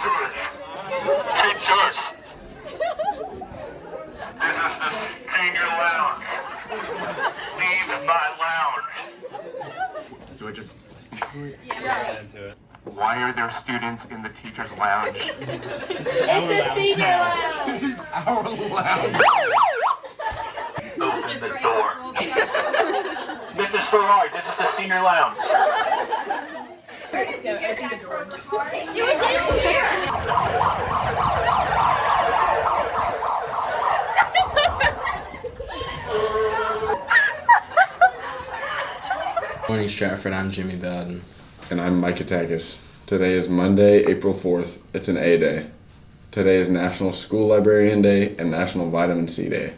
Teachers! Teachers! This is the senior lounge. Leave my lounge. So I just speak to it? Yeah. Into it. Why are there students in the teacher's lounge? It's the senior lounge. This is our lounge. Open the door. Mrs. Farrar, this is the senior lounge. He was in here. Morning, Stratford. I'm Jimmy Bowden. And I'm Mike Atakis. Today is Monday, April 4th. It's an A day. Today is National School Librarian Day and National Vitamin C Day.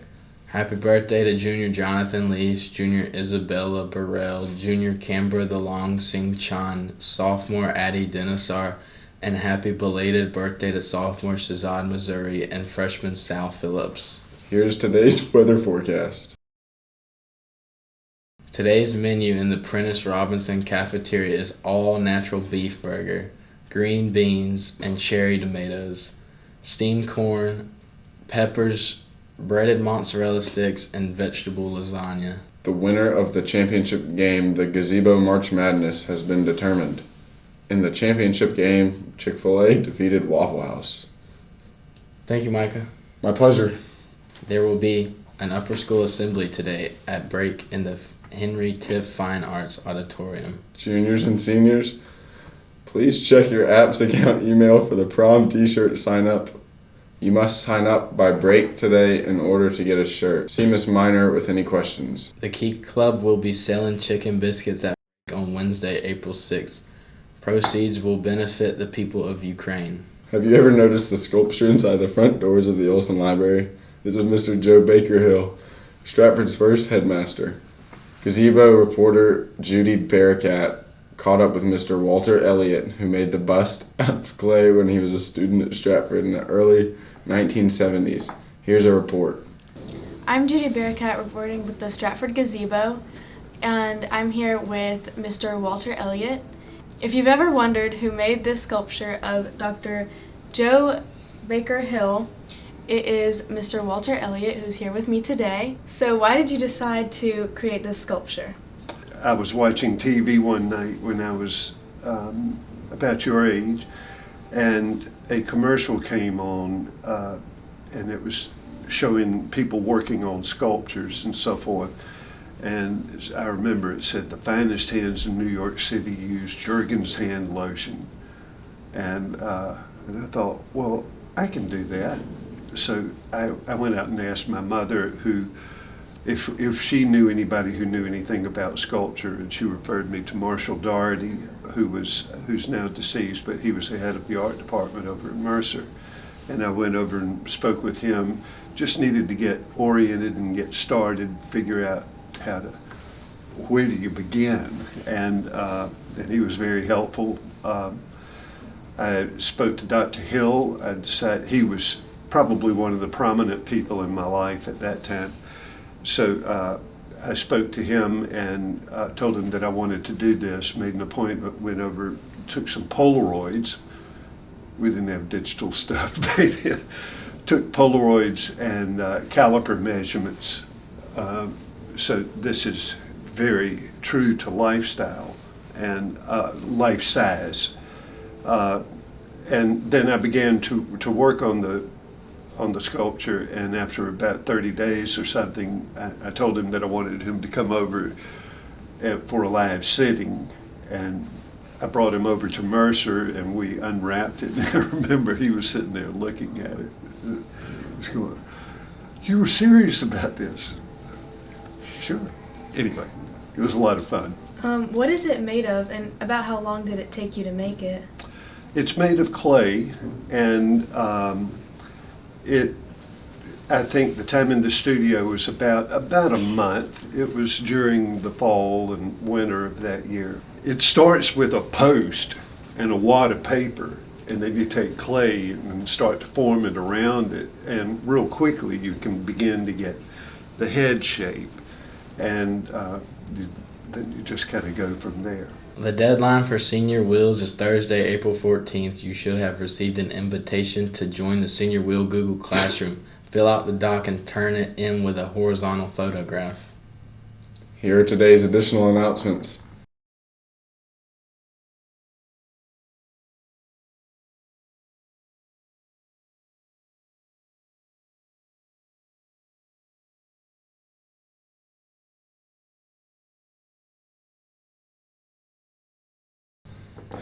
Happy birthday to Junior Jonathan Lees, Junior Isabella Burrell, Junior Canberra the Long Sing Chan, Sophomore Addie Denisar, and happy belated birthday to Sophomore Shazad Missouri and Freshman Sal Phillips. Here's today's weather forecast. Today's menu in the Prentice Robinson cafeteria is all natural beef burger, green beans, and cherry tomatoes, steamed corn, peppers, breaded mozzarella sticks, and vegetable lasagna. The winner of the championship game, the Gazebo March Madness, has been determined. In the championship game, Chick-fil-A defeated Waffle House. Thank you, Micah. My pleasure. There will be an upper school assembly today at break in the Henry Tiff Fine Arts Auditorium. Juniors and seniors, please check your app's account email for the prom t-shirt sign up. You must sign up by break today in order to get a shirt. See Miss Minor with any questions. The Key Club will be selling chicken biscuits at break on Wednesday, April 6th. Proceeds will benefit the people of Ukraine. Have you ever noticed the sculpture inside the front doors of the Olson Library? This is Mr. Joe Baker Hill, Stratford's first headmaster. Gazebo reporter Judy Barakat caught up with Mr. Walter Elliott, who made the bust out of clay when he was a student at Stratford in the early 1970s. Here's a report. I'm Judy Barakat reporting with the Stratford Gazebo, and I'm here with Mr. Walter Elliott. If you've ever wondered who made this sculpture of Dr. Joe Baker Hill, it is Mr. Walter Elliott, who's here with me today. So why did you decide to create this sculpture? I was watching TV one night when I was about your age, and a commercial came on, and it was showing people working on sculptures and so forth. And as I remember, it said the finest hands in New York City use Jergens hand lotion. And I thought, well, I can do that. So I went out and asked my mother who, if she knew anybody who knew anything about sculpture, and she referred me to Marshall Doherty, who's now deceased, but he was the head of the art department over at Mercer. And I went over and spoke with him, just needed to get oriented and get started, figure out where do you begin, and he was very helpful. I spoke to Dr. Hill. I decided he was probably one of the prominent people in my life at that time. So I spoke to him and told him that I wanted to do this, made an appointment, went over, took some Polaroids. We didn't have digital stuff back then. Took Polaroids and caliper measurements. So this is very true to lifestyle and life size. And then I began to work on the sculpture, and after about 30 days or something, I told him that I wanted him to come over for a live sitting, and I brought him over to Mercer and we unwrapped it. I remember he was sitting there looking at it. He was going, "You were serious about this?" Sure. Anyway, it was a lot of fun. What is it made of, and about how long did it take you to make it? It's made of clay, and I think the time in the studio was about a month. It was during the fall and winter of that year. It starts with a post and a wad of paper, and then you take clay and start to form it around it, and real quickly you can begin to get the head shape, and then you just kind of go from there. The deadline for Senior Wheels is Thursday, April 14th. You should have received an invitation to join the Senior Wheel Google Classroom. Fill out the doc and turn it in with a horizontal photograph. Here are today's additional announcements.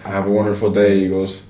Have a wonderful day, Eagles.